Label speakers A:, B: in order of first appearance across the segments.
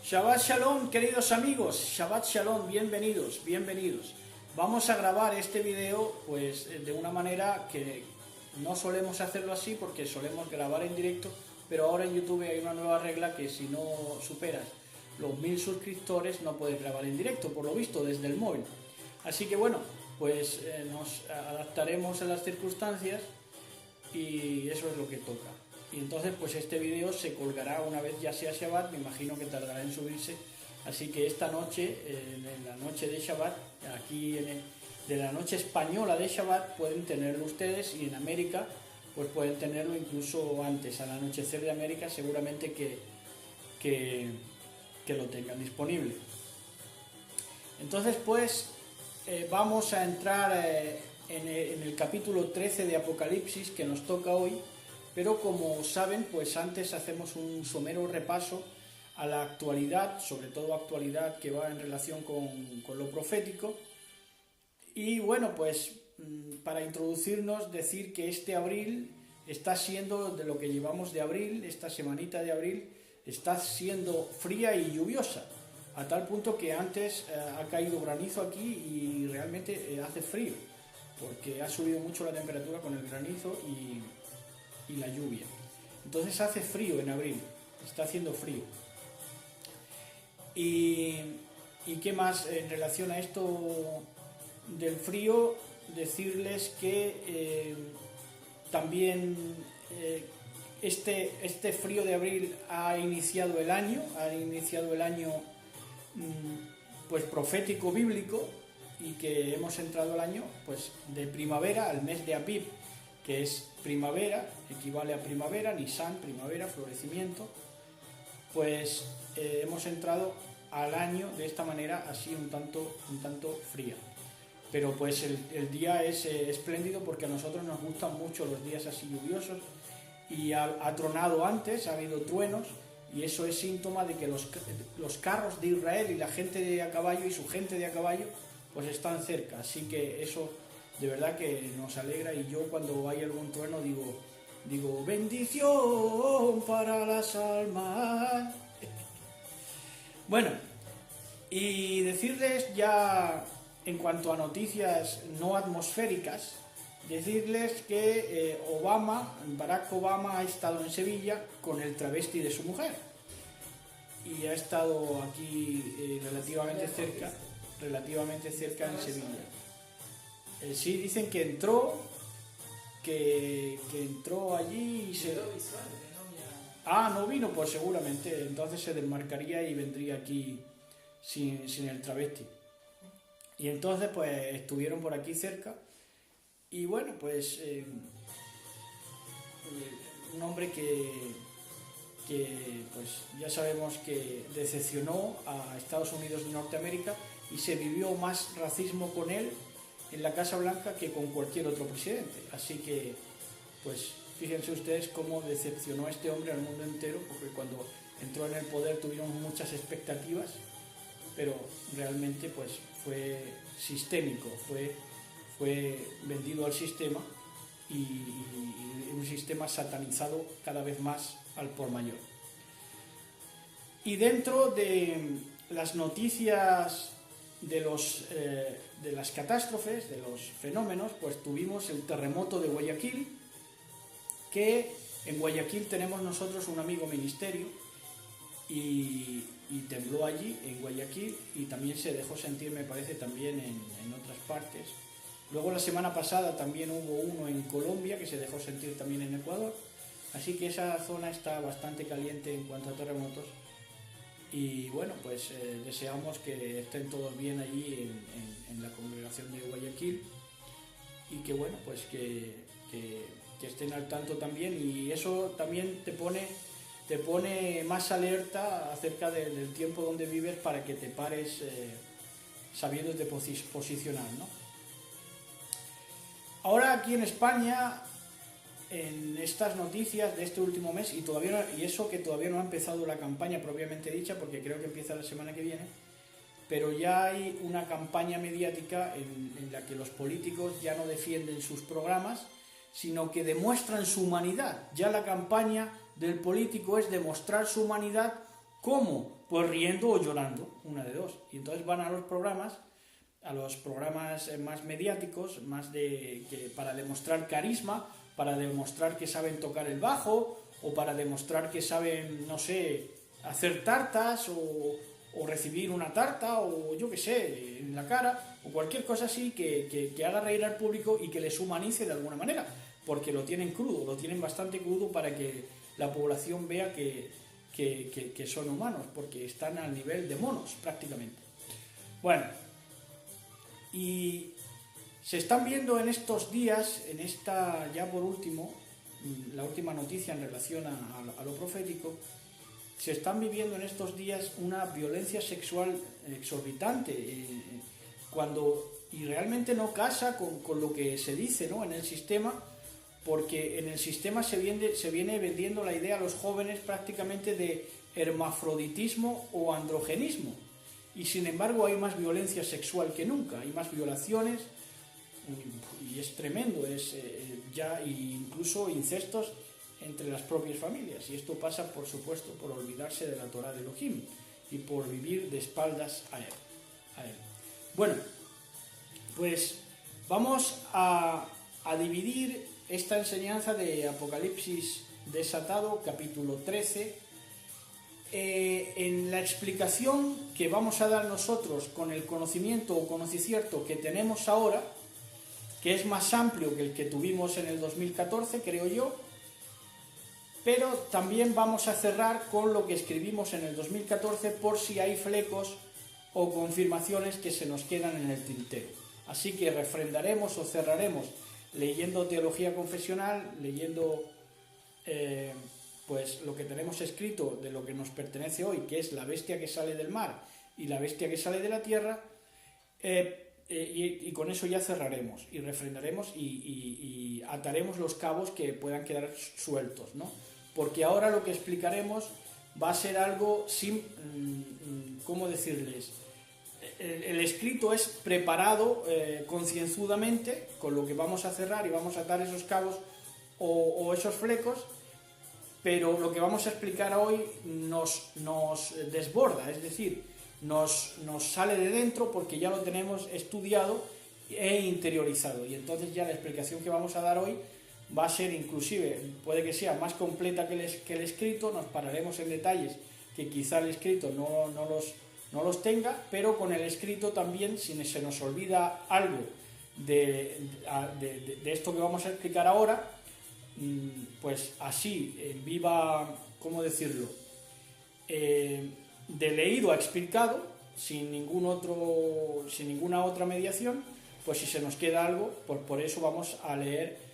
A: Shabbat Shalom, queridos amigos, Shabbat Shalom, bienvenidos, bienvenidos. Vamos a grabar este video pues de una manera que no solemos hacerlo así porque solemos grabar en directo, pero ahora en YouTube hay una nueva regla que si no superas los 1000 suscriptores no puedes grabar en directo, por lo visto, desde el móvil. Así que bueno, pues nos adaptaremos a las circunstancias y eso es lo que toca. Y entonces pues este vídeo se colgará una vez ya sea Shabbat, me imagino que tardará en subirse, así que esta noche, en la noche de Shabbat, aquí de la noche española de Shabbat pueden tenerlo ustedes, y en América pues pueden tenerlo incluso antes, al anochecer de América seguramente que lo tengan disponible. Entonces pues vamos a entrar en el capítulo 13 de Apocalipsis que nos toca hoy. Pero como saben, pues antes hacemos un somero repaso a la actualidad, sobre todo actualidad que va en relación con lo profético. Y bueno, pues para introducirnos, decir que este abril está siendo, de lo que llevamos de abril, esta semanita de abril, está siendo fría y lluviosa, a tal punto que antes ha caído granizo aquí y realmente hace frío, porque ha subido mucho la temperatura con el granizo y la lluvia. Entonces hace frío en abril, está haciendo frío. ¿Y qué más en relación a esto del frío? Decirles que también este frío de abril ha iniciado el año pues profético bíblico, y que hemos entrado al año pues de primavera, al mes de Abib, que es primavera, equivale a primavera, Nisan, primavera, florecimiento. Pues hemos entrado al año de esta manera, así un tanto fría. Pero pues el día es espléndido, porque a nosotros nos gustan mucho los días así lluviosos, y ha tronado antes, ha habido truenos, y eso es síntoma de que los carros de Israel y la gente de a caballo y su gente de a caballo pues están cerca, así que eso de verdad que nos alegra. Y yo cuando hay algún trueno digo bendición para las almas. Bueno, y decirles ya en cuanto a noticias no atmosféricas, decirles que Barack Obama ha estado en Sevilla con el travesti de su mujer, y ha estado aquí relativamente cerca en Sevilla. Sí, dicen que entró allí y se... no vino, pues seguramente entonces se desmarcaría y vendría aquí sin el travesti. Y entonces pues estuvieron por aquí cerca, y bueno, pues un hombre que pues ya sabemos que decepcionó a Estados Unidos de Norteamérica, y se vivió más racismo con él en la Casa Blanca que con cualquier otro presidente. Así que pues fíjense ustedes cómo decepcionó a este hombre al mundo entero, porque cuando entró en el poder tuvieron muchas expectativas, pero realmente pues fue sistémico, fue vendido al sistema, y un sistema satanizado cada vez más al por mayor. Y dentro de las noticias de las catástrofes, de los fenómenos, pues tuvimos el terremoto de Guayaquil, que en Guayaquil tenemos nosotros un amigo ministerio, y tembló allí en Guayaquil, y también se dejó sentir, me parece, también en otras partes. Luego la semana pasada también hubo uno en Colombia que se dejó sentir también en Ecuador, así que esa zona está bastante caliente en cuanto a terremotos. Y bueno, pues deseamos que estén todos bien allí en la congregación de Guayaquil, y que bueno, pues que estén al tanto también, y eso también te pone más alerta acerca del tiempo donde vives, para que te pares sabiendo de posicionar, ¿no? Ahora aquí en España, en estas noticias de este último mes, y eso que todavía no ha empezado la campaña propiamente dicha, porque creo que empieza la semana que viene, pero ya hay una campaña mediática en la que los políticos ya no defienden sus programas, sino que demuestran su humanidad. Ya la campaña del político es demostrar su humanidad ¿Cómo? Pues riendo o llorando, una de dos. Y entonces van a los programas más mediáticos, para demostrar carisma, para demostrar que saben tocar el bajo, o para demostrar que saben, no sé, hacer tartas, o recibir una tarta, o yo qué sé, en la cara, o cualquier cosa así que haga reír al público y que les humanice de alguna manera, porque lo tienen crudo, lo tienen bastante crudo para que la población vea que son humanos, porque están al nivel de monos prácticamente. Bueno, y se están viendo en estos días, ya por último, la última noticia en relación a lo profético, se están viviendo en estos días una violencia sexual exorbitante, y realmente no casa con lo que se dice, ¿no?, en el sistema, porque en el sistema se viene vendiendo la idea a los jóvenes prácticamente de hermafroditismo o androgenismo, y sin embargo hay más violencia sexual que nunca, hay más violaciones, y es tremendo, ya incluso incestos entre las propias familias, y esto pasa, por supuesto, por olvidarse de la Torá de Elohim y por vivir de espaldas a él. Bueno, pues vamos a dividir esta enseñanza de Apocalipsis desatado, capítulo 13, en la explicación que vamos a dar nosotros con el conocimiento o conocimiento que tenemos ahora, que es más amplio que el que tuvimos en el 2014, creo yo, pero también vamos a cerrar con lo que escribimos en el 2014 por si hay flecos o confirmaciones que se nos quedan en el tintero. Así que refrendaremos o cerraremos leyendo teología confesional, leyendo pues lo que tenemos escrito de lo que nos pertenece hoy, que es la bestia que sale del mar y la bestia que sale de la tierra, y con eso ya cerraremos y refrendaremos y ataremos los cabos que puedan quedar sueltos, ¿no? Porque ahora lo que explicaremos va a ser algo sin, ¿cómo decirles? El escrito es preparado concienzudamente con lo que vamos a cerrar y vamos a atar esos cabos o esos flecos, pero lo que vamos a explicar hoy nos desborda, es decir, nos sale de dentro porque ya lo tenemos estudiado e interiorizado, y entonces ya la explicación que vamos a dar hoy va a ser, inclusive, puede que sea más completa que el escrito, nos pararemos en detalles que quizá el escrito no los tenga, pero con el escrito también, si se nos olvida algo de esto que vamos a explicar ahora, pues así, viva, ¿cómo decirlo?, de leído a explicado, sin ninguna otra mediación, pues si se nos queda algo, pues por eso vamos a leer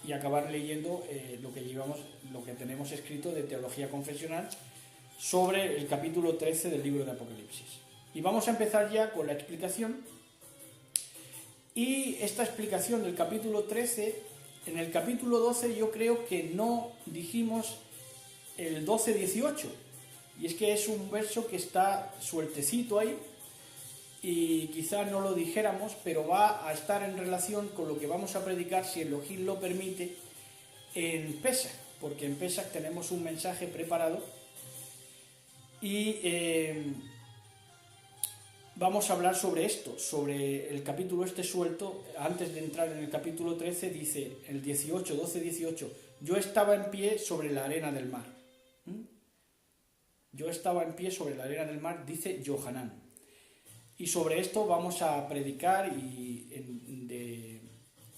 A: y acabar leyendo lo que tenemos escrito de teología confesional sobre el capítulo 13 del libro de Apocalipsis. Y vamos a empezar ya con la explicación. Y esta explicación del capítulo 13, en el capítulo 12 yo creo que no dijimos el 12-18, y es que es un verso que está sueltecito ahí, y quizá no lo dijéramos, pero va a estar en relación con lo que vamos a predicar, si Elohim lo permite, en Pesach, porque en Pesach tenemos un mensaje preparado, y vamos a hablar sobre esto, sobre el capítulo este suelto. Antes de entrar en el capítulo 13, dice el 12-18, yo estaba en pie sobre la arena del mar. Yo estaba en pie sobre la arena del mar, dice Yohanan. Y sobre esto vamos a predicar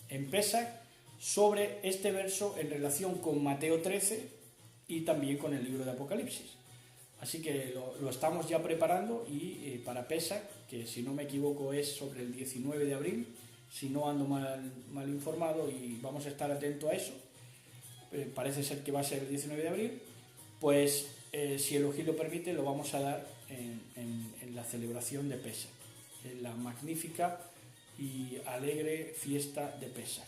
A: en Pesach sobre este verso en relación con Mateo 13 y también con el libro de Apocalipsis. Así que lo estamos ya preparando, y para Pesach, que si no me equivoco es sobre el 19 de abril, si no ando mal informado, y vamos a estar atentos a eso, parece ser que va a ser el 19 de abril, pues si Elohim lo permite, lo vamos a dar en la celebración de Pesach, en la magnífica y alegre fiesta de Pesach.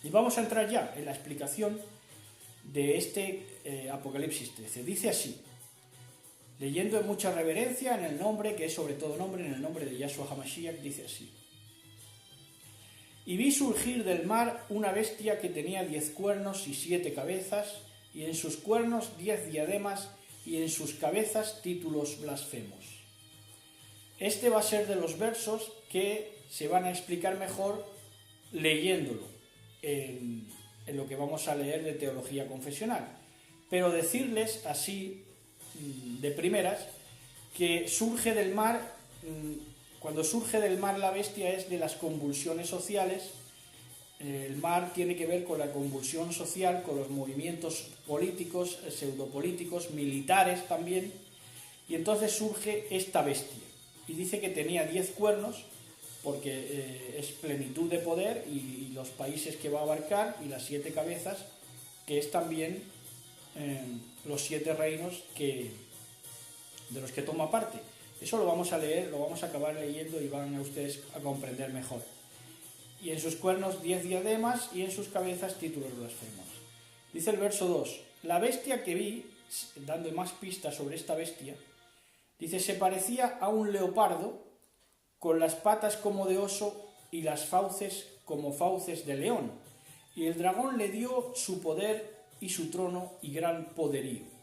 A: Y vamos a entrar ya en la explicación de este Apocalipsis 13. Dice así, leyendo en mucha reverencia en el nombre, que es sobre todo nombre, en el nombre de Yahshua HaMashiach, dice así: y vi surgir del mar una bestia que tenía 10 cuernos y 7 cabezas, y en sus cuernos 10 diademas, y en sus cabezas títulos blasfemos. Este va a ser de los versos que se van a explicar mejor leyéndolo en lo que vamos a leer de teología confesional. Pero decirles así de primeras que surge del mar, cuando surge del mar la bestia es de las convulsiones sociales. El mar tiene que ver con la convulsión social, con los movimientos políticos, pseudopolíticos, militares también, y entonces surge esta bestia. Y dice que tenía 10 cuernos, porque es plenitud de poder y los países que va a abarcar, y las 7 cabezas, que es también los 7 reinos de los que toma parte. Eso lo vamos a leer, lo vamos a acabar leyendo y van a ustedes a comprender mejor. Y en sus cuernos 10 diademas y en sus cabezas títulos blasfemos. Dice el verso 2, la bestia que vi, dando más pistas sobre esta bestia, dice, se parecía a un leopardo, con las patas como de oso y las fauces como fauces de león. Y el dragón le dio su poder y su trono y gran poderío.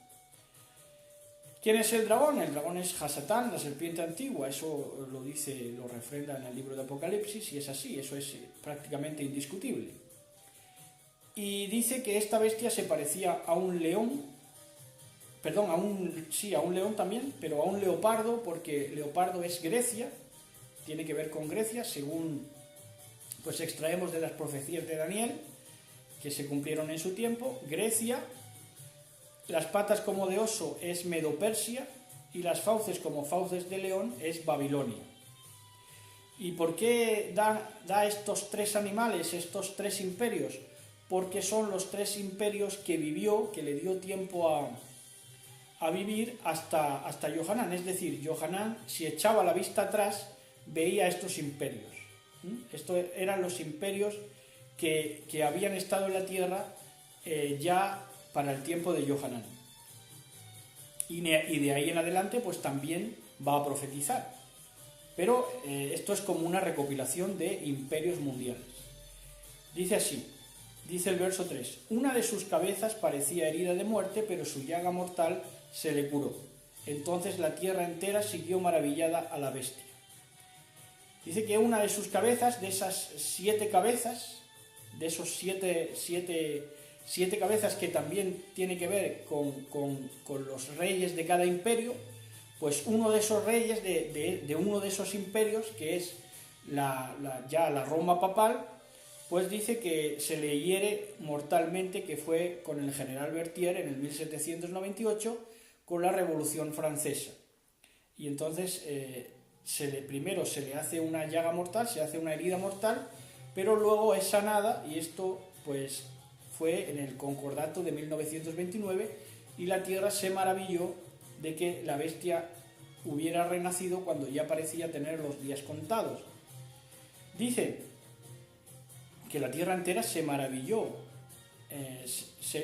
A: ¿Quién es el dragón? El dragón es Hasatán, la serpiente antigua. Eso lo dice, lo refrenda en el libro de Apocalipsis, y es así, eso es prácticamente indiscutible. Y dice que esta bestia se parecía a un león, perdón, a un león también, pero a un leopardo, porque leopardo es Grecia, tiene que ver con Grecia, según pues extraemos de las profecías de Daniel, que se cumplieron en su tiempo. Grecia, las patas como de oso es Medo-Persia, y las fauces como fauces de león es Babilonia. ¿Y por qué da estos 3 animales, estos 3 imperios? Porque son los 3 imperios que vivió, que le dio tiempo a vivir hasta Johanán. Es decir, Johanán, si echaba la vista atrás, veía estos imperios. Estos eran los imperios que habían estado en la tierra ya para el tiempo de Johanán. Y de ahí en adelante pues también va a profetizar. Pero esto es como una recopilación de imperios mundiales. Dice así, dice el verso 3, una de sus cabezas parecía herida de muerte, pero su llaga mortal se le curó. Entonces la tierra entera siguió maravillada a la bestia. Dice que una de sus cabezas, de esas 7 cabezas, de esos 7 cabezas que también tiene que ver con los reyes de cada imperio, pues uno de esos reyes de uno de esos imperios, que es ya la Roma papal, pues dice que se le hiere mortalmente, que fue con el general Berthier en el 1798, con la Revolución Francesa. Y entonces primero se le hace una llaga mortal, se hace una herida mortal, pero luego es sanada, y esto pues fue en el concordato de 1929, y la tierra se maravilló de que la bestia hubiera renacido cuando ya parecía tener los días contados. Dice que la tierra entera se maravilló,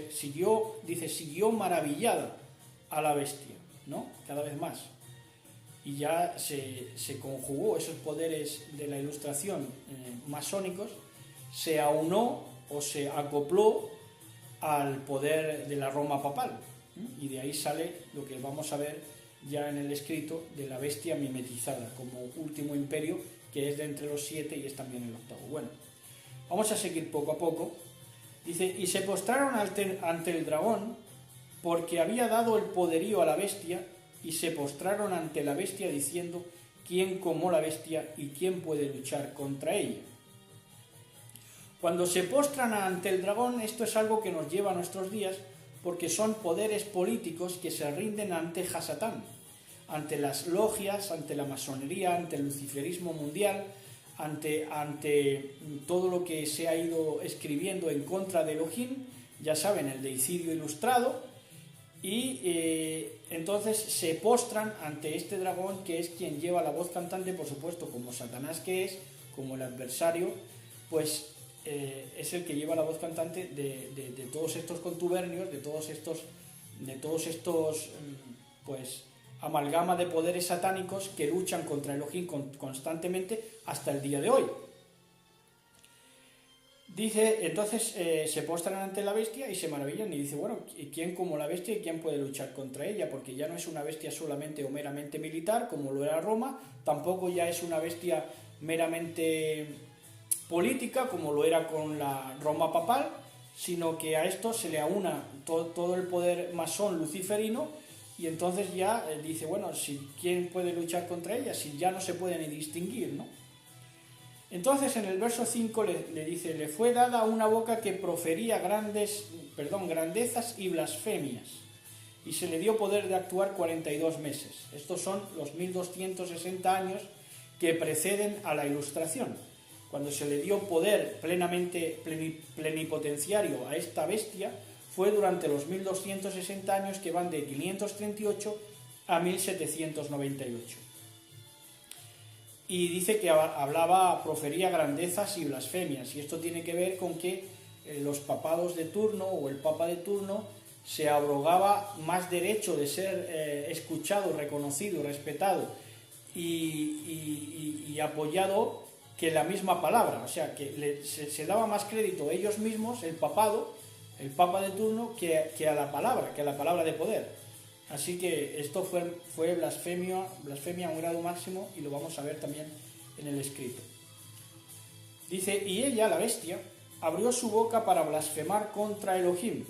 A: siguió maravillada a la bestia, ¿no? Cada vez más. Y ya se conjugó esos poderes de la ilustración masónicos, se aunó o se acopló al poder de la Roma papal. Y de ahí sale lo que vamos a ver ya en el escrito de la bestia mimetizada como último imperio, que es de entre los 7 y es también el 8º. Bueno, vamos a seguir poco a poco. Dice, y se postraron ante el dragón, porque había dado el poderío a la bestia, y se postraron ante la bestia diciendo, ¿quién como la bestia y quién puede luchar contra ella? Cuando se postran ante el dragón, esto es algo que nos lleva a nuestros días, porque son poderes políticos que se rinden ante Hasatán, ante las logias, ante la masonería, ante el luciferismo mundial, ante todo lo que se ha ido escribiendo en contra de Elohim, ya saben, el deicidio ilustrado, y entonces se postran ante este dragón, que es quien lleva la voz cantante, por supuesto, como Satanás que es, como el adversario, pues es el que lleva la voz cantante de todos estos contubernios, de todos estos pues amalgama de poderes satánicos que luchan contra Elohim constantemente hasta el día de hoy. Dice, entonces se postran ante la bestia y se maravillan y dice, bueno, ¿quién como la bestia y quién puede luchar contra ella? Porque ya no es una bestia solamente o meramente militar, como lo era Roma, tampoco ya es una bestia meramente política, como lo era con la Roma papal, sino que a esto se le aúna todo el poder masón luciferino y entonces ya dice, bueno, ¿quién puede luchar contra ella? Si ya no se puede ni distinguir, ¿no? Entonces en el verso 5 le dice, le fue dada una boca que profería grandezas y blasfemias, y se le dio poder de actuar 42 meses. Estos son los 1260 años que preceden a la Ilustración, cuando se le dio poder plenamente plenipotenciario a esta bestia. Fue durante los 1260 años que van de 538 a 1798. Y dice que profería grandezas y blasfemias, y esto tiene que ver con que los papados de turno o el papa de turno se abrogaba más derecho de ser escuchado, reconocido, respetado y apoyado que la misma palabra, o sea que se daba más crédito ellos mismos, el papado, el papa de turno, que a la palabra de poder. Así que esto fue blasfemia a un grado máximo, y lo vamos a ver también en el escrito. Dice, y ella, la bestia, abrió su boca para blasfemar contra Elohim.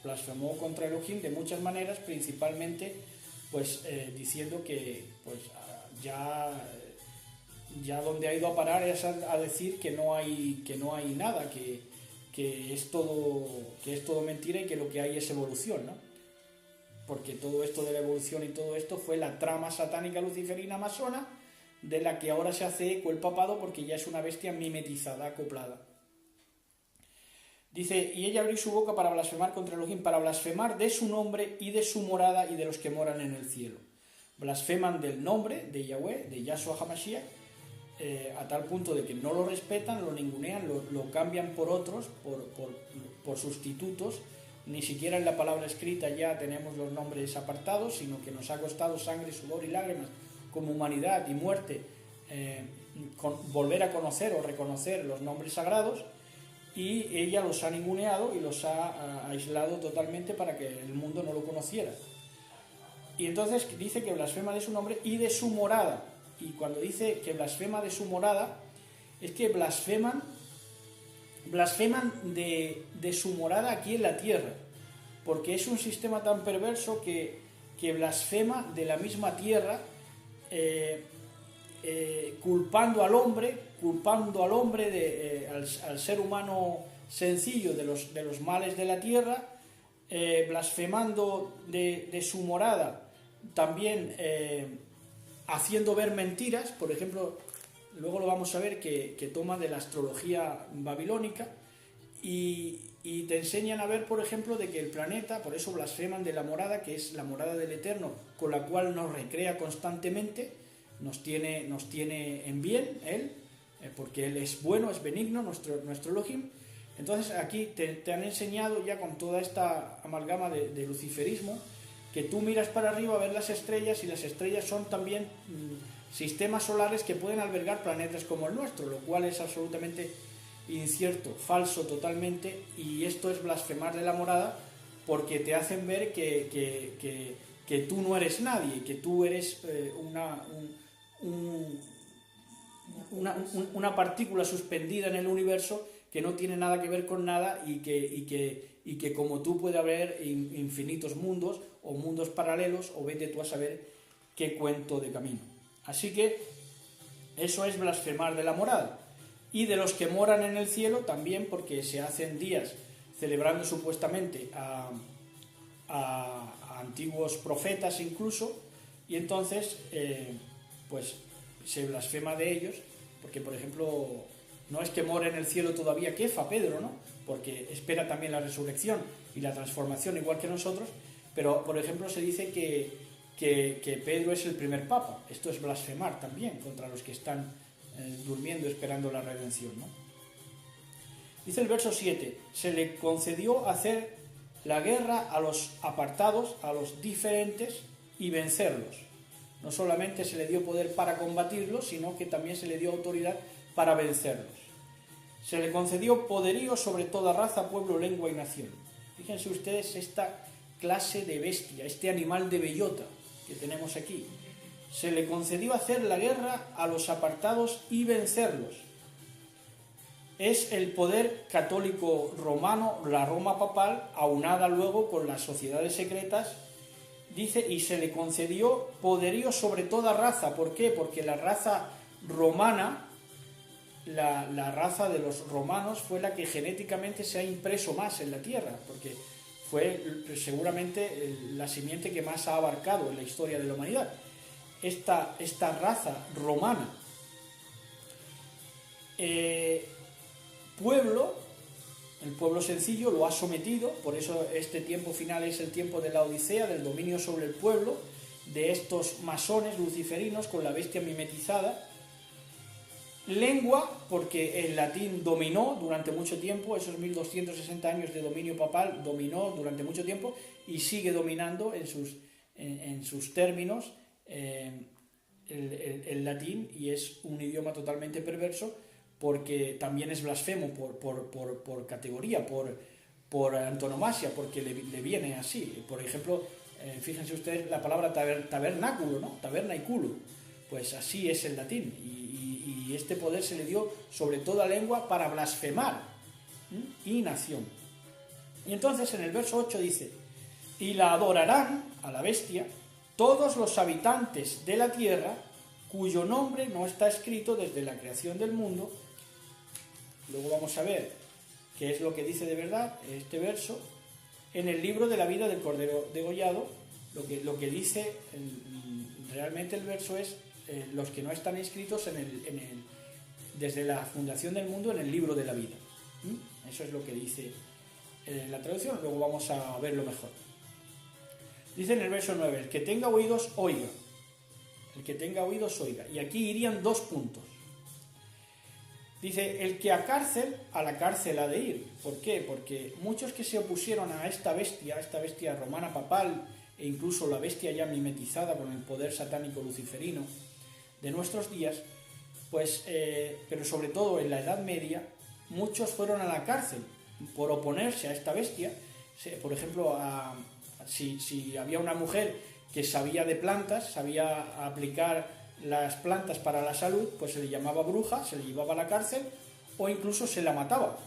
A: Blasfemó contra Elohim de muchas maneras, principalmente pues diciendo que pues ya donde ha ido a parar es a decir que no hay nada, que es todo mentira y que lo que hay es evolución, ¿no? Porque todo esto de la evolución y todo esto fue la trama satánica luciferina masona, de la que ahora se hace eco el papado, porque ya es una bestia mimetizada, acoplada. Dice, y ella abrió su boca para blasfemar contra Elohim, para blasfemar de su nombre y de su morada y de los que moran en el cielo. Blasfeman del nombre de Yahweh, de Yahshua HaMashiach, a tal punto de que no lo respetan, lo ningunean, lo cambian por otros, por sustitutos. Ni siquiera en la palabra escrita ya tenemos los nombres apartados, sino que nos ha costado sangre, sudor y lágrimas como humanidad y muerte volver a conocer o reconocer los nombres sagrados, y ella los ha ninguneado y los ha aislado totalmente para que el mundo no lo conociera. Y entonces dice que blasfema de su nombre y de su morada. Y cuando dice que blasfema de su morada, es que blasfeman de su morada aquí en la tierra, porque es un sistema tan perverso que blasfema de la misma tierra, culpando al hombre al ser humano sencillo de los males de la tierra, blasfemando de su morada, también haciendo ver mentiras. Por ejemplo, luego lo vamos a ver, que toma de la astrología babilónica y te enseñan a ver, por ejemplo, de que el planeta, por eso blasfeman de la morada, que es la morada del Eterno, con la cual nos recrea constantemente, nos tiene en bien Él, porque Él es bueno, es benigno, nuestro Elohim. Entonces aquí te han enseñado ya con toda esta amalgama de luciferismo, que tú miras para arriba a ver las estrellas, y las estrellas son también sistemas solares que pueden albergar planetas como el nuestro, lo cual es absolutamente incierto, falso totalmente, y esto es blasfemar de la morada, porque te hacen ver que tú no eres nadie, que tú eres una partícula suspendida en el universo que no tiene nada que ver con nada, y que como tú puede haber infinitos mundos o mundos paralelos, o vete tú a saber qué cuento de camino. Así que eso es blasfemar de la morada. Y de los que moran en el cielo también, porque se hacen días celebrando supuestamente a antiguos profetas incluso, y entonces pues se blasfema de ellos, porque por ejemplo no es que more en el cielo todavía Kefa, Pedro, ¿no? Porque espera también la resurrección y la transformación igual que nosotros, pero por ejemplo se dice que Pedro es el primer papa. Esto es blasfemar también contra los que están durmiendo esperando la redención, ¿no? Dice el verso 7, se le concedió hacer la guerra a los apartados, a los diferentes, y vencerlos. No solamente se le dio poder para combatirlos, sino que también se le dio autoridad para vencerlos. Se le concedió poderío sobre toda raza, pueblo, lengua y nación. Fíjense ustedes esta clase de bestia, este animal de bellota que tenemos aquí. Se le concedió hacer la guerra a los apartados y vencerlos. Es el poder católico romano, la Roma papal, aunada luego con las sociedades secretas, dice, y se le concedió poderío sobre toda raza. ¿Por qué? Porque la raza romana, la raza de los romanos, fue la que genéticamente se ha impreso más en la tierra, porque fue seguramente la simiente que más ha abarcado en la historia de la humanidad. Esta raza romana. El pueblo sencillo lo ha sometido, por eso este tiempo final es el tiempo de la Odisea, del dominio sobre el pueblo, de estos masones luciferinos con la bestia mimetizada. Lengua, porque el latín dominó durante mucho tiempo, esos 1260 años de dominio papal, dominó durante mucho tiempo y sigue dominando en sus términos el latín, y es un idioma totalmente perverso porque también es blasfemo por categoría, por antonomasia, porque le viene así. Por ejemplo, fíjense ustedes la palabra tabernáculo, ¿no? Taberna y culo, pues así es el latín, y este poder se le dio sobre toda lengua para blasfemar y nación. Y entonces en el verso 8 dice: y la adorarán, a la bestia, todos los habitantes de la tierra, cuyo nombre no está escrito desde la creación del mundo. Luego vamos a ver qué es lo que dice de verdad este verso en el libro de la vida del Cordero degollado. Lo que dice realmente el verso es los que no están inscritos desde la fundación del mundo en el libro de la vida. Eso es lo que dice la traducción. Luego vamos a verlo mejor. Dice en el verso 9: el que tenga oídos, oiga. El que tenga oídos, oiga. Y aquí irían 2 puntos. Dice, el que a la cárcel ha de ir. ¿Por qué? Porque muchos que se opusieron a esta bestia romana papal, e incluso la bestia ya mimetizada con el poder satánico luciferino de nuestros días, pues, pero sobre todo en la Edad Media, muchos fueron a la cárcel por oponerse a esta bestia. Por ejemplo, si había una mujer que sabía de plantas, sabía aplicar las plantas para la salud, pues se le llamaba bruja, se le llevaba a la cárcel o incluso se la mataba.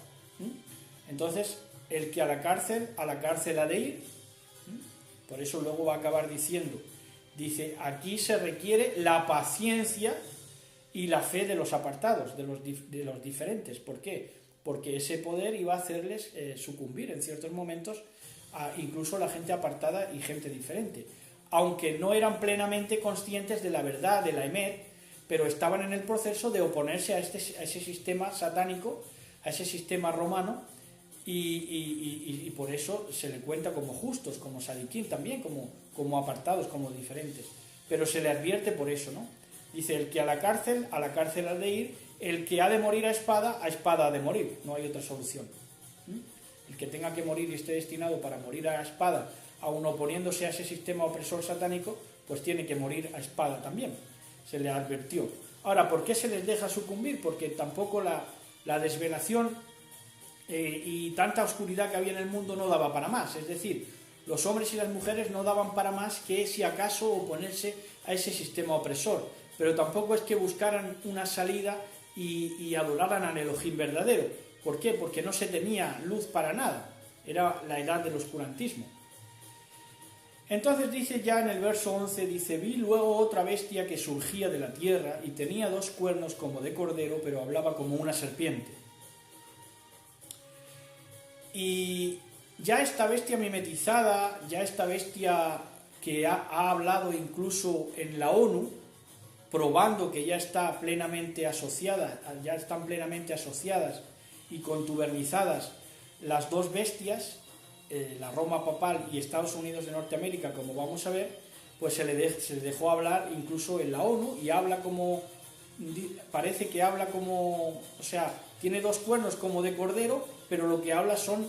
A: Entonces, el que a la cárcel ha de ir. Por eso luego va a acabar diciendo, dice, aquí se requiere la paciencia y la fe de los apartados, de los diferentes. ¿Por qué? Porque ese poder iba a hacerles sucumbir en ciertos momentos incluso a la gente apartada y gente diferente, aunque no eran plenamente conscientes de la verdad, de la emet, pero estaban en el proceso de oponerse a ese sistema satánico, a ese sistema romano, y por eso se le cuenta como justos, como sadiquín también, como apartados, como diferentes. Pero se le advierte por eso, ¿no? Dice, el que a la cárcel ha de ir, el que ha de morir a espada ha de morir, no hay otra solución. El que tenga que morir y esté destinado para morir a espada, aun oponiéndose a ese sistema opresor satánico, pues tiene que morir a espada también. Se le advirtió. Ahora, ¿por qué se les deja sucumbir? Porque tampoco la desvelación y tanta oscuridad que había en el mundo no daba para más. Es decir, los hombres y las mujeres no daban para más que, si acaso, oponerse a ese sistema opresor. Pero tampoco es que buscaran una salida y adoraran al Elohim verdadero. ¿Por qué? Porque no se tenía luz para nada. Era la edad del oscurantismo. Entonces dice ya en el verso 11, dice, vi luego otra bestia que surgía de la tierra y tenía 2 cuernos como de cordero, pero hablaba como una serpiente. Y ya esta bestia mimetizada, ya esta bestia que ha hablado incluso en la ONU, probando que ya está plenamente asociada, ya están plenamente asociadas y contubernizadas las 2 bestias, la Roma papal y Estados Unidos de Norteamérica, como vamos a ver, pues se le dejó hablar incluso en la ONU, y habla como, parece que habla como, o sea, tiene 2 cuernos como de cordero, pero lo que habla son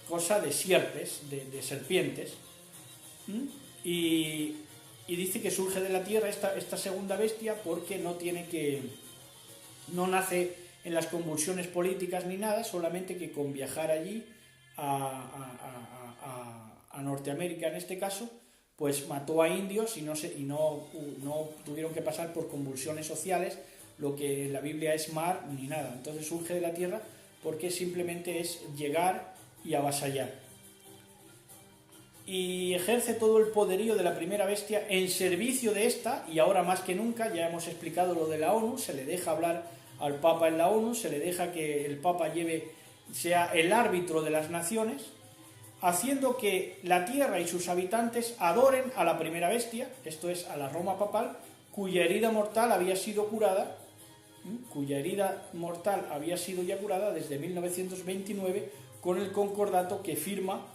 A: cosa de sierpes, de serpientes. Y dice que surge de la tierra esta segunda bestia porque no nace en las convulsiones políticas ni nada, solamente que con viajar allí a Norteamérica en este caso, pues mató a indios y no tuvieron que pasar por convulsiones sociales, lo que en la Biblia es mar ni nada. Entonces surge de la tierra porque simplemente es llegar y avasallar. Y ejerce todo el poderío de la primera bestia en servicio de esta, y ahora más que nunca, ya hemos explicado lo de la ONU, se le deja hablar al Papa en la ONU, se le deja que el Papa sea el árbitro de las naciones, haciendo que la tierra y sus habitantes adoren a la primera bestia, esto es, a la Roma papal, cuya herida mortal había sido ya curada desde 1929 con el concordato que firma,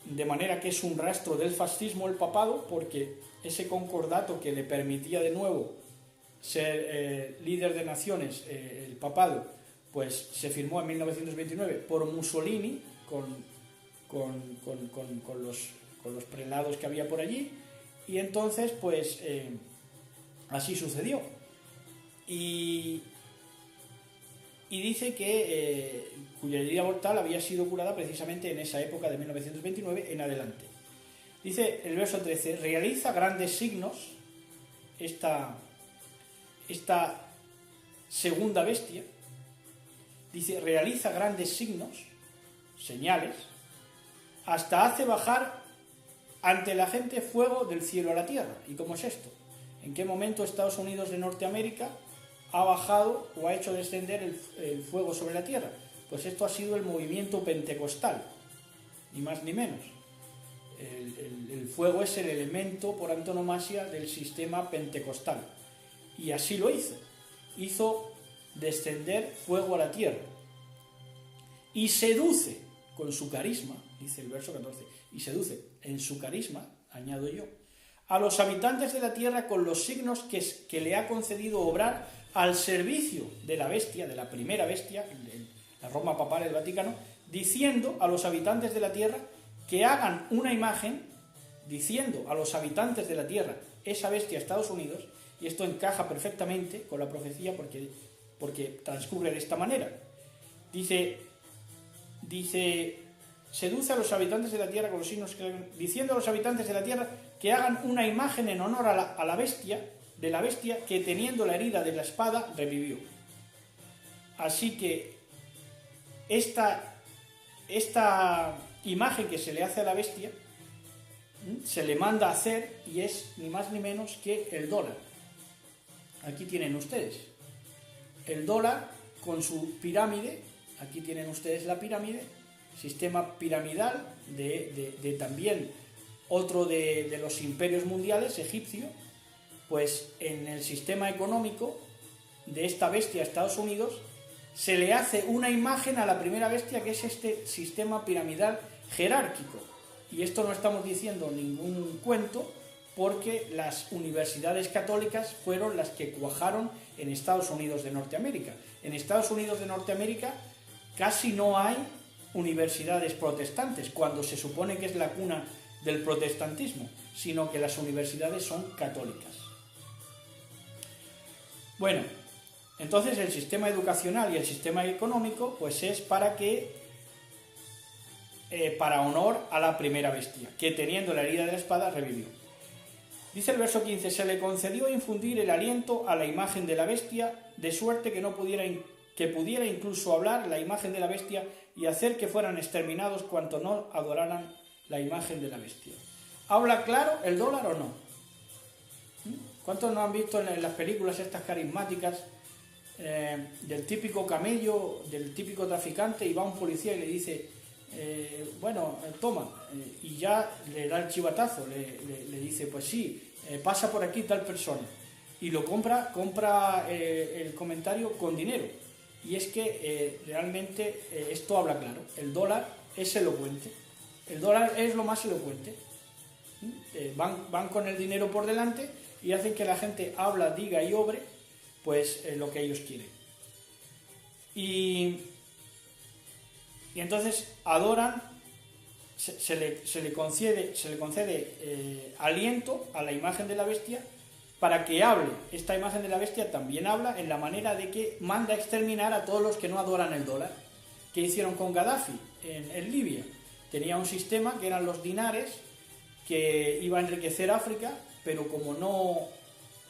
A: de manera que es un rastro del fascismo el papado, porque ese concordato que le permitía de nuevo ser líder de naciones, el papado, pues se firmó en 1929 por Mussolini con los prelados que había por allí, y entonces pues así sucedió. Y dice que cuya herida mortal había sido curada precisamente en esa época de 1929 en adelante. Dice el verso 13, realiza grandes signos esta segunda bestia, dice, realiza grandes signos, señales, hasta hace bajar ante la gente fuego del cielo a la tierra. ¿Y cómo es esto? ¿En qué momento Estados Unidos de Norteamérica ha bajado o ha hecho descender el fuego sobre la tierra? Pues esto ha sido el movimiento pentecostal, ni más ni menos. El fuego es el elemento por antonomasia del sistema pentecostal, y así lo hizo descender fuego a la tierra, y seduce con su carisma, dice el verso 14, y seduce en su carisma, añado yo, a los habitantes de la tierra con los signos que le ha concedido obrar al servicio de la bestia, de la primera bestia, la Roma papal, el Vaticano, diciendo a los habitantes de la tierra que hagan una imagen, diciendo a los habitantes de la tierra, esa bestia Estados Unidos, y esto encaja perfectamente con la profecía porque transcurre de esta manera. Dice, seduce a los habitantes de la tierra con los signos diciendo a los habitantes de la tierra que hagan una imagen en honor a la bestia, de la bestia que teniendo la herida de la espada revivió. Así que esta imagen que se le hace a la bestia se le manda a hacer, y es ni más ni menos que el dólar. Aquí tienen ustedes el dólar con su pirámide, aquí tienen ustedes la pirámide, sistema piramidal de también otro de los imperios mundiales, egipcio. Pues en el sistema económico de esta bestia, Estados Unidos, se le hace una imagen a la primera bestia, que es este sistema piramidal jerárquico. Y esto no estamos diciendo ningún cuento, porque las universidades católicas fueron las que cuajaron en Estados Unidos de Norteamérica. En Estados Unidos de Norteamérica casi no hay universidades protestantes, cuando se supone que es la cuna del protestantismo, sino que las universidades son católicas. Bueno, entonces el sistema educacional y el sistema económico pues es para honor a la primera bestia, que teniendo la herida de la espada revivió. Dice el verso 15, se le concedió infundir el aliento a la imagen de la bestia, de suerte que pudiera incluso hablar la imagen de la bestia y hacer que fueran exterminados cuanto no adoraran la imagen de la bestia. ¿Habla claro el dólar o no? ¿Cuántos no han visto en las películas estas carismáticas del típico camello, del típico traficante, y va un policía y le dice, toma, y ya le da el chivatazo, le dice, pues sí, pasa por aquí tal persona, y lo compra el comentario con dinero? Y es que realmente esto habla claro, el dólar es elocuente, el dólar es lo más elocuente. Van con el dinero por delante y hacen que la gente habla, diga y obre pues lo que ellos quieren. Y entonces adoran, se le concede aliento a la imagen de la bestia, para que hable. Esta imagen de la bestia también habla en la manera de que manda exterminar a todos los que no adoran el dólar. ¿Qué hicieron con Gaddafi en Libia? Tenía un sistema que eran los dinares, que iba a enriquecer África, pero como no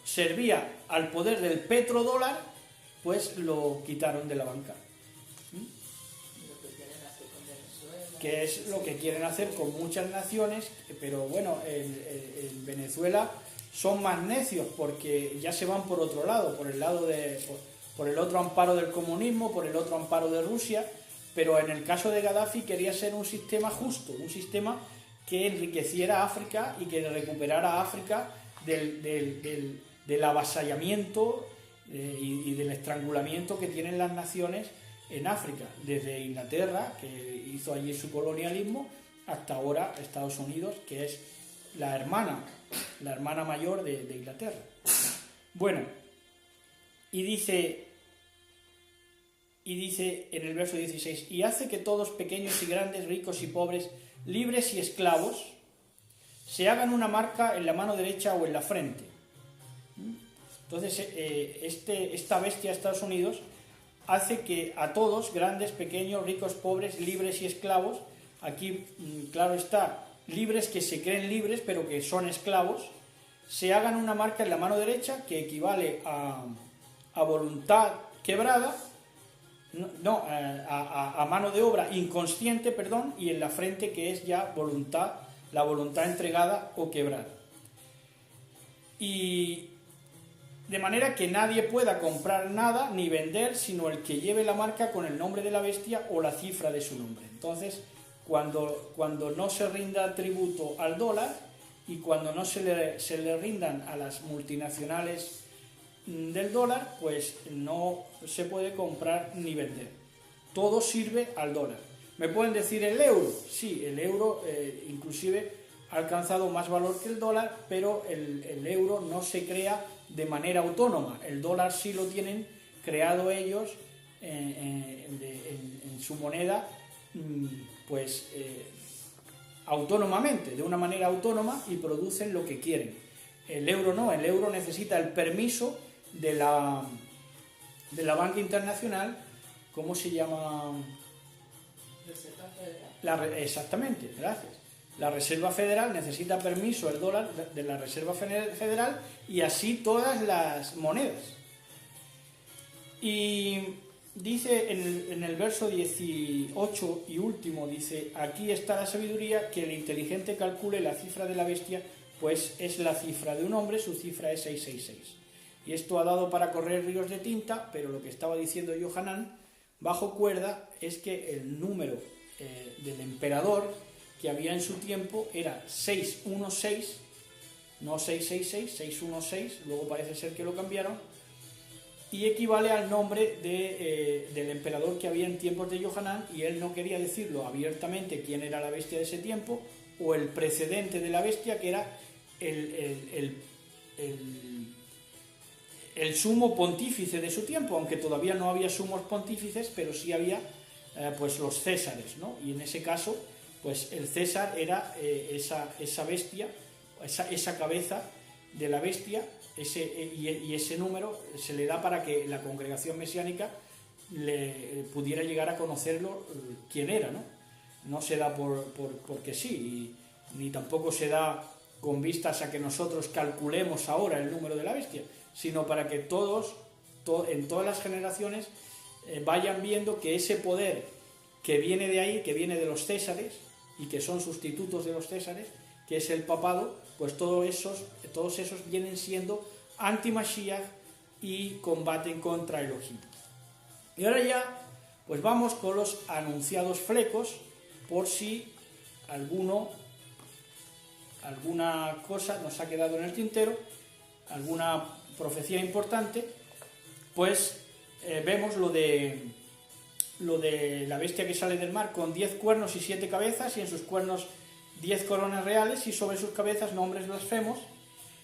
A: servía al poder del petrodólar, pues lo quitaron de la banca. Que es lo que quieren hacer con muchas naciones, pero bueno, en Venezuela son más necios porque ya se van por otro lado, por el otro amparo del comunismo, por el otro amparo de Rusia, pero en el caso de Gaddafi quería ser un sistema justo, un sistema que enriqueciera a África y que recuperara a África del avasallamiento y del estrangulamiento que tienen las naciones en África, desde Inglaterra, que hizo allí su colonialismo, hasta ahora Estados Unidos, que es la hermana mayor de Inglaterra. Bueno, y dice en el verso 16, y hace que todos, pequeños y grandes, ricos y pobres, libres y esclavos, se hagan una marca en la mano derecha o en la frente. Entonces, esta bestia de Estados Unidos hace que a todos, grandes, pequeños, ricos, pobres, libres y esclavos, aquí, claro está, libres que se creen libres pero que son esclavos, se hagan una marca en la mano derecha que equivale a voluntad quebrada, a mano de obra inconsciente, perdón, y en la frente que es ya la voluntad entregada o quebrada. Y de manera que nadie pueda comprar nada ni vender sino el que lleve la marca con el nombre de la bestia o la cifra de su nombre. Entonces, cuando no se rinda tributo al dólar y cuando no se le rindan a las multinacionales del dólar, pues no se puede comprar ni vender. Todo sirve al dólar. ¿Me pueden decir el euro? Sí, el euro inclusive ha alcanzado más valor que el dólar, pero el euro no se crea de manera autónoma. El dólar sí lo tienen creado ellos en su moneda, pues autónomamente, de una manera autónoma, y producen lo que quieren. El euro no, el euro necesita el permiso de la banca internacional. ¿Cómo se llama?
B: Reserva Federal.
A: Exactamente, gracias. La Reserva Federal necesita permiso, el dólar, de la Reserva Federal, y así todas las monedas. Y dice en el verso 18 y último, dice, aquí está la sabiduría, que el inteligente calcule la cifra de la bestia, pues es la cifra de un hombre, su cifra es 666. Y esto ha dado para correr ríos de tinta, pero lo que estaba diciendo Yohanan, bajo cuerda, es que el número del emperador que había en su tiempo era 616, no 666, 616, luego parece ser que lo cambiaron, y equivale al nombre del emperador que había en tiempos de Yohanan, y él no quería decirlo abiertamente quién era la bestia de ese tiempo, o el precedente de la bestia, que era el sumo pontífice de su tiempo, aunque todavía no había sumos pontífices, pero sí había pues los césares, ¿no? Y en ese caso, pues el César era esa bestia, esa cabeza de la bestia, y ese número se le da para que la congregación mesiánica le pudiera llegar a conocerlo quién era, ¿no? No se da porque sí, ni tampoco se da con vistas a que nosotros calculemos ahora el número de la bestia, sino para que todos, en todas las generaciones, vayan viendo que ese poder que viene de ahí, que viene de los césares, y que son sustitutos de los césares, que es el papado, pues todos esos vienen siendo anti-Mashiach y combaten contra Elohim. Y ahora ya, pues vamos con los anunciados flecos, por si alguna cosa nos ha quedado en el tintero, alguna profecía importante, pues vemos lo de la bestia que sale del mar con 10 cuernos y 7 cabezas, y en sus cuernos 10 coronas reales, y sobre sus cabezas nombres blasfemos.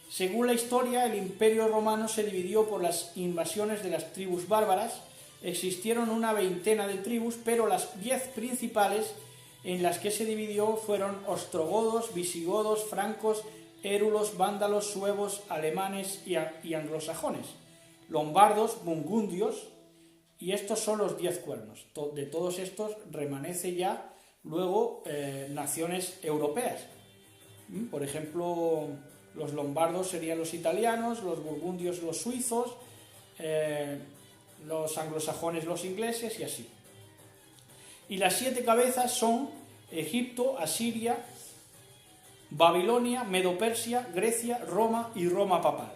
A: Según la historia, el Imperio Romano se dividió por las invasiones de las tribus bárbaras. Existieron una veintena de tribus, pero las 10 principales en las que se dividió fueron ostrogodos, visigodos, francos, érulos, vándalos, suevos, alemanes y anglosajones, lombardos, burgundios, y estos son los 10 cuernos. De todos estos remanece ya luego naciones europeas. Por ejemplo, los lombardos serían los italianos, los burgundios los suizos, los anglosajones los ingleses y así. Y las 7 cabezas son Egipto, Asiria, Babilonia, Medo-Persia, Grecia, Roma y Roma papal.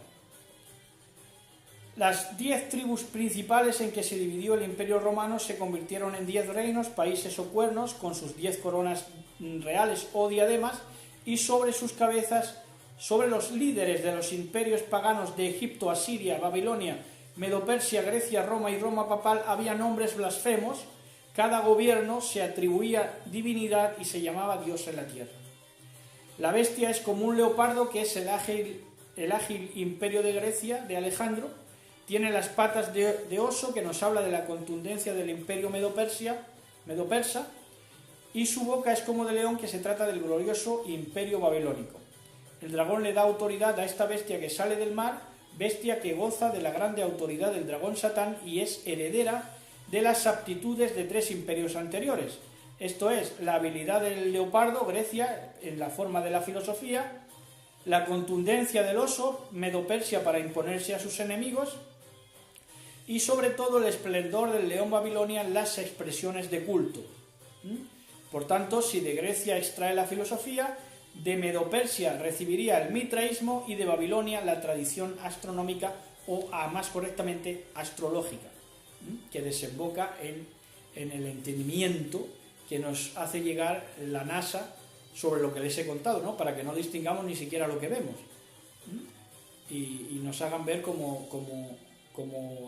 A: Las 10 tribus principales en que se dividió el Imperio Romano se convirtieron en 10 reinos, países o cuernos, con sus 10 coronas reales o diademas, y sobre sus cabezas, sobre los líderes de los imperios paganos de Egipto, Asiria, Babilonia, Medo-Persia, Grecia, Roma y Roma papal, había nombres blasfemos. Cada gobierno se atribuía divinidad y se llamaba Dios en la tierra. La bestia es como un leopardo, que es el ágil imperio de Grecia, de Alejandro. Tiene las patas de oso, que nos habla de la contundencia del imperio medo-persa, y su boca es como de león, que se trata del glorioso imperio babilónico. El dragón le da autoridad a esta bestia que sale del mar, bestia que goza de la grande autoridad del dragón Satán y es heredera de las aptitudes de 3 imperios anteriores. Esto es, la habilidad del leopardo, Grecia, en la forma de la filosofía, la contundencia del oso, Medo-Persia, para imponerse a sus enemigos, y sobre todo el esplendor del león, Babilonia, en las expresiones de culto. Por tanto, si de Grecia extrae la filosofía, de Medo-Persia recibiría el mitraísmo y de Babilonia la tradición astronómica, o más correctamente astrológica, que desemboca en el entendimiento que nos hace llegar la NASA sobre lo que les he contado, ¿no? Para que no distingamos ni siquiera lo que vemos, y nos hagan ver como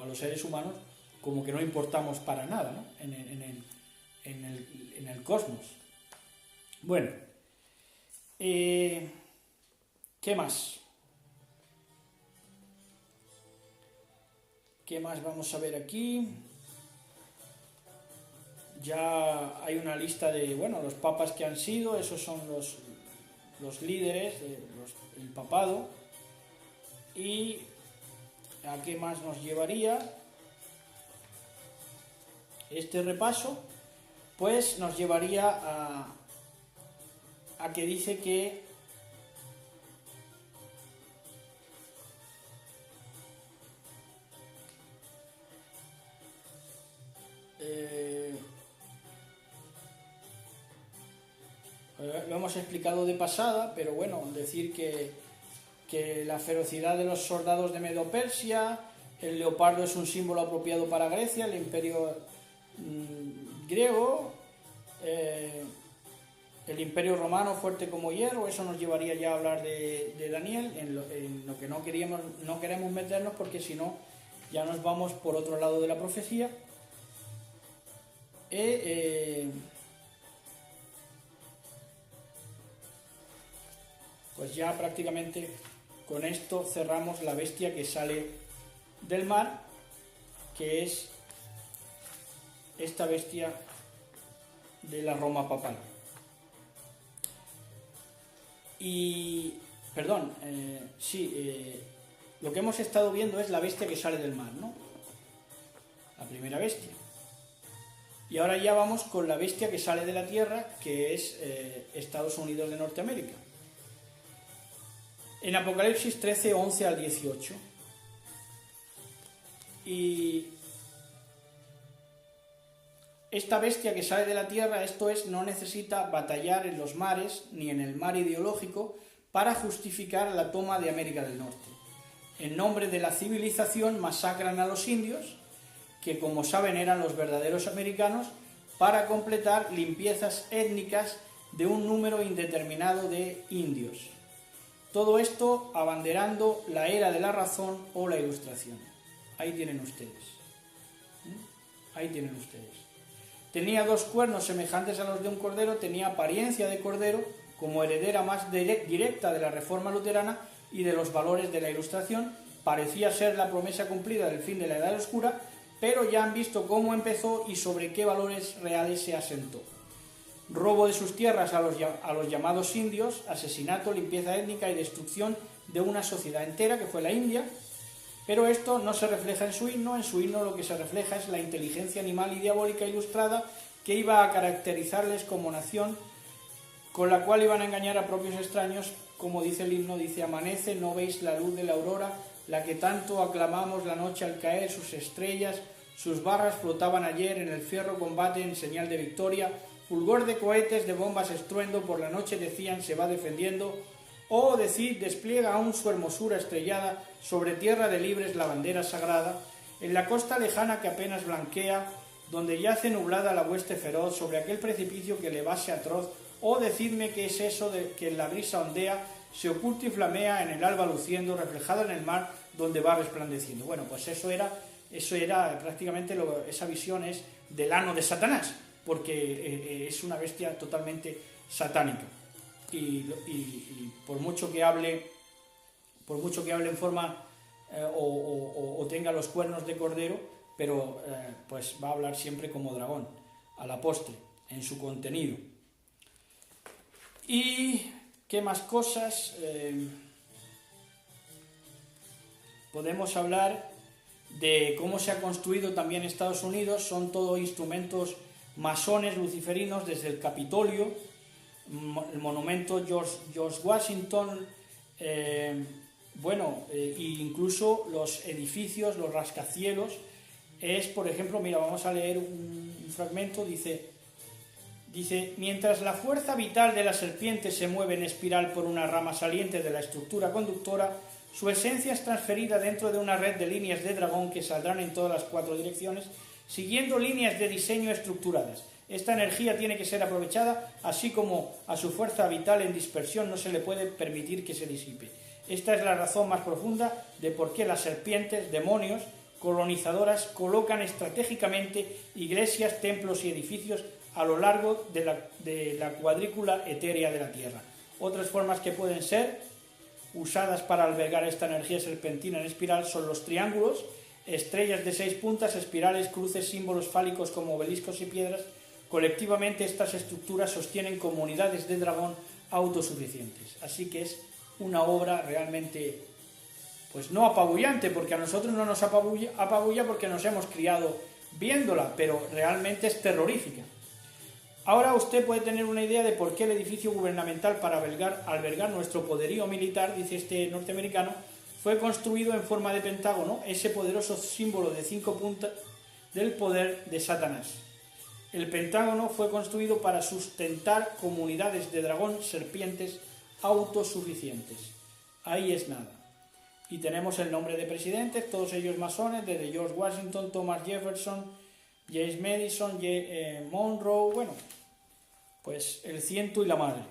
A: a los seres humanos como que no importamos para nada, ¿no? en el cosmos. Bueno, ¿qué más? ¿Qué más vamos a ver aquí? Ya hay una lista de, los papas que han sido, esos son los líderes del papado. ¿Y a qué más nos llevaría este repaso? Pues nos llevaría a que dice que lo hemos explicado de pasada, pero bueno, decir que la ferocidad de los soldados de Medo-Persia, el leopardo es un símbolo apropiado para Grecia, el imperio griego, el imperio romano fuerte como hierro. Eso nos llevaría ya a hablar de Daniel, en lo que no queremos meternos, porque si no ya nos vamos por otro lado de la profecía. Pues ya prácticamente con esto cerramos la bestia que sale del mar, que es esta bestia de la Roma papal. Y, perdón, lo que hemos estado viendo es la bestia que sale del mar, ¿no? La primera bestia. Y ahora ya vamos con la bestia que sale de la tierra, que es Estados Unidos de Norteamérica. En Apocalipsis 13, 11 al 18. Y esta bestia que sale de la tierra, esto es, no necesita batallar en los mares, ni en el mar ideológico, para justificar la toma de América del Norte. En nombre de la civilización masacran a los indios, que como saben eran los verdaderos americanos, para completar limpiezas étnicas de un número indeterminado de indios. Todo esto abanderando la era de la razón o la ilustración. Ahí tienen ustedes. Ahí tienen ustedes. Tenía 2 cuernos semejantes a los de un cordero, tenía apariencia de cordero, como heredera más directa de la reforma luterana y de los valores de la ilustración. Parecía ser la promesa cumplida del fin de la Edad Oscura, pero ya han visto cómo empezó y sobre qué valores reales se asentó. robo de sus tierras a los llamados indios, asesinato, limpieza étnica y destrucción de una sociedad entera, que fue la India. Pero esto no se refleja en su himno lo que se refleja es la inteligencia animal y diabólica ilustrada que iba a caracterizarles como nación, con la cual iban a engañar a propios extraños, como dice el himno, dice: amanece, no veis la luz de la aurora, la que tanto aclamamos la noche al caer, sus estrellas, sus barras flotaban ayer, en el fierro combate en señal de victoria, fulgor de cohetes, de bombas estruendo, por la noche decían se va defendiendo, oh decid, despliega aún su hermosura estrellada, sobre tierra de libres la bandera sagrada, en la costa lejana que apenas blanquea, donde yace nublada la hueste feroz, sobre aquel precipicio que le base atroz, oh decidme qué es eso de que en la brisa ondea, se oculta y flamea en el alba luciendo, reflejada en el mar donde va resplandeciendo. Bueno, pues eso era prácticamente, esa visión es del ano de Satanás, porque es una bestia totalmente satánica. Y por mucho que hable en forma o tenga los cuernos de cordero, pero pues va a hablar siempre como dragón, a la postre, en su contenido. ¿Y qué más cosas? Podemos hablar de cómo se ha construido también Estados Unidos. Son todo instrumentos masones luciferinos, desde el Capitolio, el monumento George Washington, incluso los edificios, los rascacielos. Es, por ejemplo, mira, vamos a leer un fragmento, dice, mientras la fuerza vital de la serpiente se mueve en espiral por una rama saliente de la estructura conductora, su esencia es transferida dentro de una red de líneas de dragón que saldrán en todas las 4 direcciones, siguiendo líneas de diseño estructuradas. Esta energía tiene que ser aprovechada, así como a su fuerza vital en dispersión no se le puede permitir que se disipe. Esta es la razón más profunda de por qué las serpientes, demonios, colonizadoras, colocan estratégicamente iglesias, templos y edificios a lo largo de la cuadrícula etérea de la Tierra. Otras formas que pueden ser usadas para albergar esta energía serpentina en espiral son los triángulos, estrellas de 6 puntas, espirales, cruces, símbolos fálicos como obeliscos y piedras. Colectivamente estas estructuras sostienen comunidades de dragón autosuficientes. Así que es una obra realmente, pues no apabullante, porque a nosotros no nos apabulla porque nos hemos criado viéndola, pero realmente es terrorífica. Ahora usted puede tener una idea de por qué el edificio gubernamental para albergar nuestro poderío militar, dice este norteamericano, fue construido en forma de pentágono, ese poderoso símbolo de 5 puntas del poder de Satanás. El pentágono fue construido para sustentar comunidades de dragón serpientes autosuficientes. Ahí es nada. Y tenemos el nombre de presidentes, todos ellos masones, desde George Washington, Thomas Jefferson, James Madison, Monroe, bueno, pues el ciento y la madre.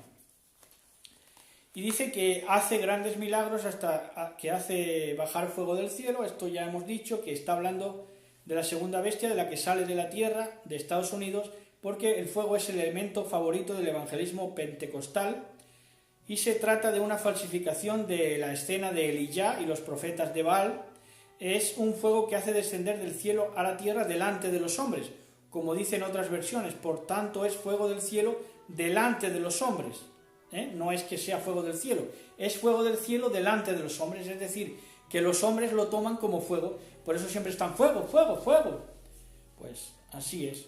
A: Y dice que hace grandes milagros hasta que hace bajar fuego del cielo. Esto ya hemos dicho, que está hablando de la segunda bestia, de la que sale de la tierra de Estados Unidos, porque el fuego es el elemento favorito del evangelismo pentecostal y se trata de una falsificación de la escena de Elijah y los profetas de Baal. Es un fuego que hace descender del cielo a la tierra delante de los hombres, como dicen otras versiones. Por tanto, es fuego del cielo delante de los hombres. No es que sea fuego del cielo, es fuego del cielo delante de los hombres, es decir, que los hombres lo toman como fuego. Por eso siempre están fuego, fuego, fuego. Pues así es.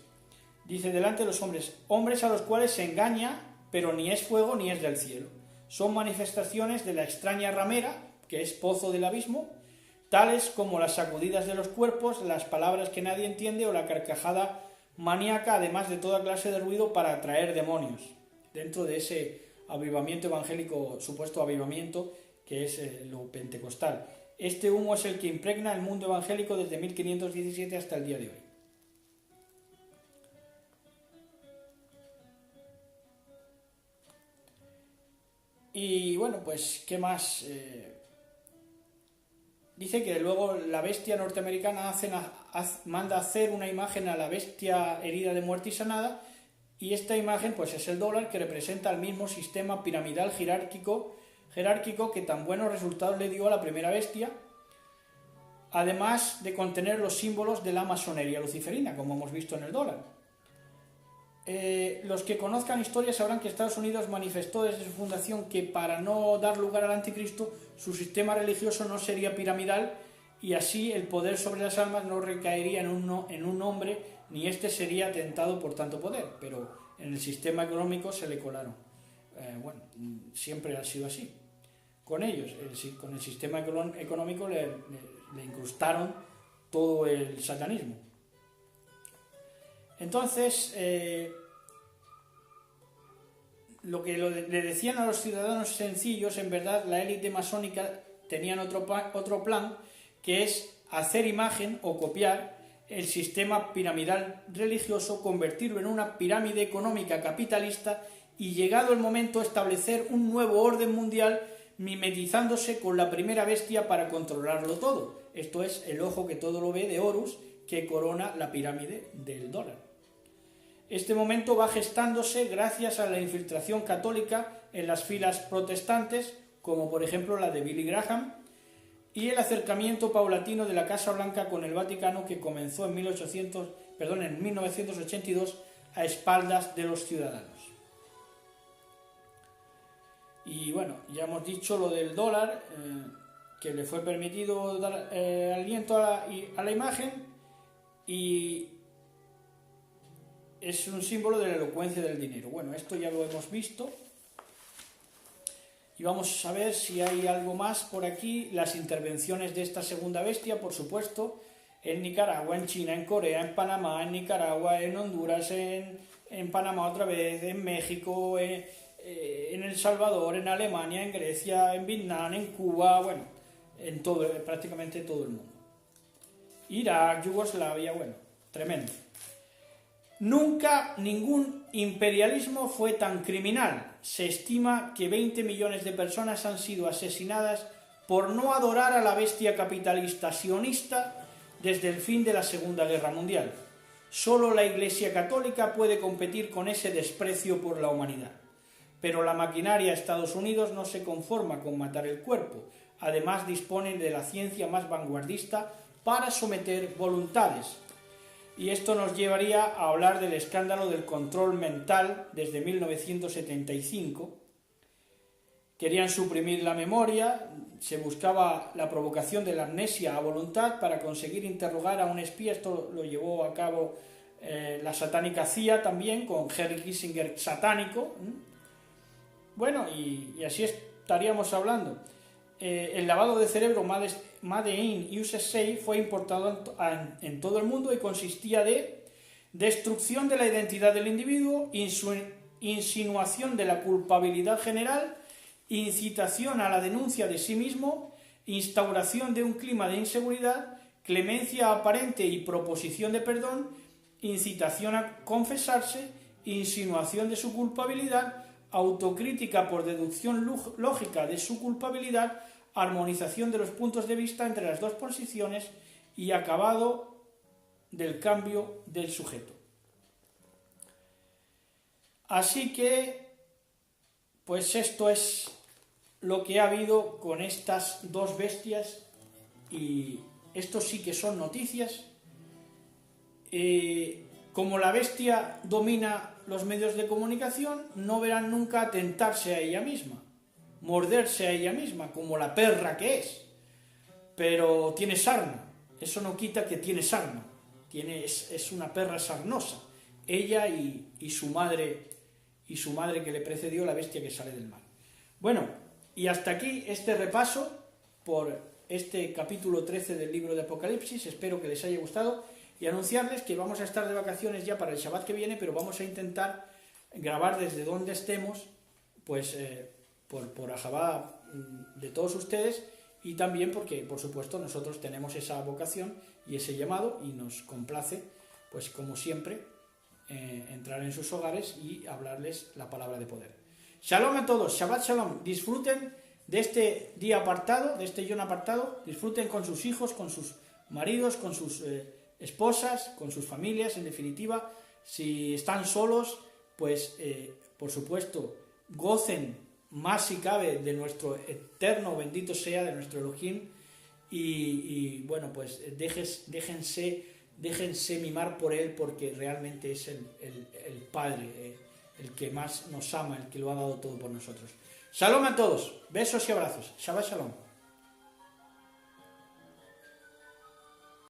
A: Dice delante de los hombres, hombres a los cuales se engaña, pero ni es fuego ni es del cielo. Son manifestaciones de la extraña ramera, que es pozo del abismo, tales como las sacudidas de los cuerpos, las palabras que nadie entiende o la carcajada maníaca, además de toda clase de ruido para atraer demonios, dentro de ese avivamiento evangélico, supuesto avivamiento, que es lo pentecostal. Este humo es el que impregna el mundo evangélico desde 1517 hasta el día de hoy. Y bueno, pues, ¿qué más? Dice que luego la bestia norteamericana manda hacer una imagen a la bestia herida de muerte y sanada, y esta imagen pues es el dólar, que representa el mismo sistema piramidal jerárquico que tan buenos resultados le dio a la primera bestia, además de contener los símbolos de la masonería luciferina, como hemos visto en el dólar. los que conozcan historia sabrán que Estados Unidos manifestó desde su fundación que para no dar lugar al anticristo, su sistema religioso no sería piramidal y así el poder sobre las almas no recaería en un hombre, ni éste sería tentado por tanto poder, pero en el sistema económico se le colaron. Bueno, siempre ha sido así. Con ellos, con el sistema económico le incrustaron todo el satanismo. Entonces, lo que le decían a los ciudadanos sencillos, en verdad la élite masónica tenían otro plan, que es hacer imagen o copiar el sistema piramidal religioso, convertirlo en una pirámide económica capitalista y, llegado el momento, establecer un nuevo orden mundial mimetizándose con la primera bestia para controlarlo todo. Esto es el ojo que todo lo ve de Horus, que corona la pirámide del dólar. Este momento va gestándose gracias a la infiltración católica en las filas protestantes, como por ejemplo la de Billy Graham, y el acercamiento paulatino de la Casa Blanca con el Vaticano, que comenzó en 1982 a espaldas de los ciudadanos. Y bueno, ya hemos dicho lo del dólar, que le fue permitido dar aliento a la imagen, y es un símbolo de la elocuencia del dinero. Bueno, esto ya lo hemos visto. Y vamos a ver si hay algo más por aquí. Las intervenciones de esta segunda bestia, por supuesto, en Nicaragua, en China, en Corea, en Panamá, en Nicaragua, en Honduras, en Panamá otra vez, en México, en El Salvador, en Alemania, en Grecia, en Vietnam, en Cuba, bueno, en todo, prácticamente todo el mundo. Irak, Yugoslavia, bueno, tremendo. Nunca ningún imperialismo fue tan criminal. Se estima que 20 millones de personas han sido asesinadas por no adorar a la bestia capitalista sionista desde el fin de la Segunda Guerra Mundial. Solo la Iglesia Católica puede competir con ese desprecio por la humanidad. Pero la maquinaria de Estados Unidos no se conforma con matar el cuerpo. Además, dispone de la ciencia más vanguardista para someter voluntades. Y esto nos llevaría a hablar del escándalo del control mental desde 1975. Querían suprimir la memoria, se buscaba la provocación de la amnesia a voluntad para conseguir interrogar a un espía. Esto lo llevó a cabo la satánica CIA también, con Henry Kissinger satánico. Bueno, y así estaríamos hablando. El lavado de cerebro Made in USA fue importado en todo el mundo y consistía de destrucción de la identidad del individuo, insinuación de la culpabilidad general, incitación a la denuncia de sí mismo, instauración de un clima de inseguridad, clemencia aparente y proposición de perdón, incitación a confesarse, insinuación de su culpabilidad, autocrítica por deducción lógica de su culpabilidad, armonización de los puntos de vista entre las dos posiciones y acabado del cambio del sujeto. Así que, pues esto es lo que ha habido con estas dos bestias, y esto sí que son noticias. Como la bestia domina los medios de comunicación, no verán nunca atentarse a ella misma, morderse a ella misma, como la perra que es. Pero tiene sarna, eso no quita que tiene sarna, es una perra sarnosa, ella y su madre que le precedió, la bestia que sale del mar. Bueno, y hasta aquí este repaso por este capítulo 13 del libro de Apocalipsis. Espero que les haya gustado y anunciarles que vamos a estar de vacaciones ya para el Shabbat que viene, pero vamos a intentar grabar desde donde estemos, pues por Ahabá de todos ustedes, y también porque, por supuesto, nosotros tenemos esa vocación y ese llamado, y nos complace, pues como siempre, entrar en sus hogares y hablarles la palabra de poder. Shalom a todos, Shabbat Shalom. Disfruten de este día apartado, de este yom apartado, disfruten con sus hijos, con sus maridos, con sus esposas, con sus familias, en definitiva. Si están solos, pues por supuesto gocen más si cabe de nuestro eterno bendito sea, de nuestro Elohim, y bueno, pues déjense déjense mimar por Él, porque realmente es el Padre, el que más nos ama, el que lo ha dado todo por nosotros. Shalom a todos, besos y abrazos. Shabbat shalom.